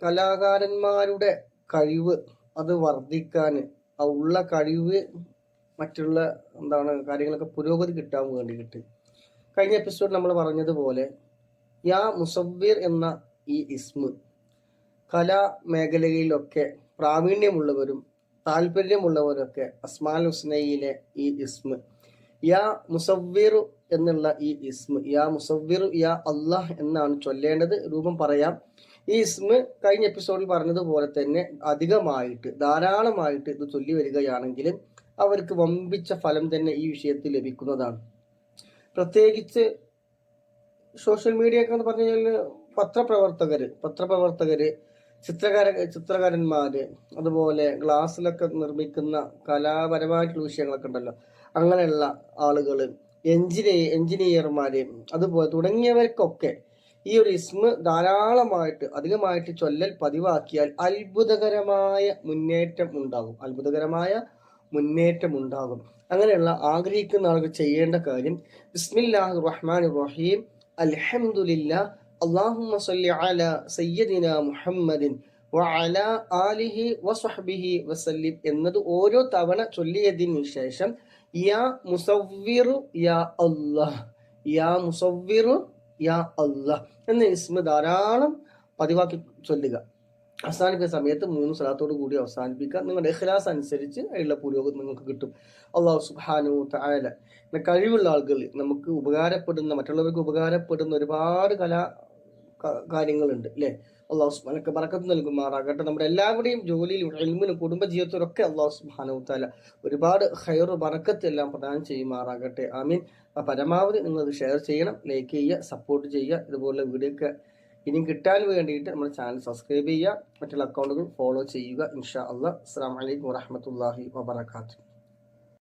കലാകാരന്മാരുടെ കഴിവ് അത് വർദ്ധിക്കാൻ, ആ ഉള്ള കഴിവ് മറ്റുള്ള കാര്യങ്ങളൊക്കെ പുരോഗതി കിട്ടാൻ വേണ്ടിയിട്ട് കഴിഞ്ഞ എപ്പിസോഡ് നമ്മൾ പറഞ്ഞതുപോലെ യാ മുസവ്വിർ എന്ന ഈ ഇസ്മ കലാ മേഖലയിലൊക്കെ പ്രാവീണ്യമുള്ളവരും താല്പര്യമുള്ളവരൊക്കെ അസ്മാൽ ഹുസ്നയിലെ ഈ ഇസ്മ യാ മുസവ്വിറു എന്നുള്ള ഈ ഇസ്മ യാ മുസവ്വിറു യാ അല്ലാഹ് എന്നാണ് ചൊല്ലേണ്ടത്. രൂപം പറയാം. ഈ ഇസ്മ കഴിഞ്ഞ എപ്പിസോഡിൽ പറഞ്ഞതുപോലെ തന്നെ അധികമായിട്ട് ധാരാളമായിട്ട് ഇത് ചൊല്ലി വരികയാണെങ്കിൽ അവർക്ക് വമ്പിച്ച ഫലം തന്നെ ഈ വിഷയത്തിൽ ലഭിക്കുന്നതാണ്. പ്രത്യേകിച്ച് സോഷ്യൽ മീഡിയ ഒക്കെ എന്ന് പറഞ്ഞു കഴിഞ്ഞാൽ പത്രപ്രവർത്തകര് ചിത്രകാരന്മാര്, അതുപോലെ ഗ്ലാസ്സിലൊക്കെ നിർമ്മിക്കുന്ന കലാപരമായിട്ടുള്ള വിഷയങ്ങളൊക്കെ ഉണ്ടല്ലോ, അങ്ങനെയുള്ള ആളുകള്, എഞ്ചിനീയർമാര്, അതുപോലെ തുടങ്ങിയവർക്കൊക്കെ ഈ ഒരു ഇസ്മ ധാരാളമായിട്ട് അധികമായിട്ട് ചൊല്ലൽ പതിവാക്കിയാൽ അത്ഭുതകരമായ മുന്നേറ്റം ഉണ്ടാകും. അങ്ങനെയുള്ള ആഗ്രഹിക്കുന്ന ആളുകൾ ചെയ്യേണ്ട കാര്യം ബിസ്മില്ലാഹിർ റഹ്മാനിർ റഹീം അൽഹംദുലില്ലാഹ് അല്ലാഹുമ്മ സ്വല്ലി അലാ സയ്യിദിനാ മുഹമ്മദിൻ വഅലാ ആലിഹി വസ്വഹ്ബിഹി വസല്ലിം എന്നത് ഓരോ തവണ ചൊല്ലിയതിനു ശേഷം യാ മുസവ്വിറു യാ അല്ലാഹ്, യാ മുസവ്വിറു യാ അല്ലാഹ് എന്ന ഇസ്മ ധാരാളം പതിവാക്കി ചൊല്ലുക. അവസാനിക്കുന്ന സമയത്ത് 3 സ്വലാത്തോട് കൂടി അവസാനിപ്പിക്കുക. നിങ്ങളുടെ ഇഖ്ലാസ് അനുസരിച്ച് അതിലുള്ള പുരോഗതി നിങ്ങൾക്ക് കിട്ടും. അല്ലാഹു സുബ്ഹാനഹു വ തആല കഴിവുള്ള ആളുകൾ, നമുക്ക് ഉപകാരപ്പെടുന്ന, മറ്റുള്ളവർക്ക് ഉപകാരപ്പെടുന്ന ഒരുപാട് കാര്യങ്ങളുണ്ട് അല്ലെ. അള്ളാഹു സുബ്ഹാനഹു ബറക്കത്ത് നൽകുമാറാകട്ടെ. നമ്മുടെ എല്ലാവരുടെയും ജോലിയിലും ഇൽമിലും കുടുംബജീവിതത്തിലും ഒക്കെ അള്ളാഹു സുബ്ഹാനഹു തആല ഒരുപാട് ഖൈറ് ബറക്കത്ത് എല്ലാം പ്രദാനം ചെയ്യുമാറാകട്ടെ. ആമീൻ. പരമാവധി നിങ്ങൾ ഷെയർ ചെയ്യണം, ലൈക്ക് ചെയ്യുക, സപ്പോർട്ട് ചെയ്യുക. ഇതുപോലെ വീഡിയോ ഒക്കെ ഇനിയും കിട്ടാൻ വേണ്ടിയിട്ട് നമ്മുടെ ചാനൽ സബ്സ്ക്രൈബ് ചെയ്യുക, മറ്റുള്ള അക്കൗണ്ടുകൾ ഫോളോ ചെയ്യുക. ഇൻഷാ അല്ലാഹ്. അസ്സലാമു അലൈക്കും വറഹ്മത്തുള്ളാഹി വബറകാതുഹു.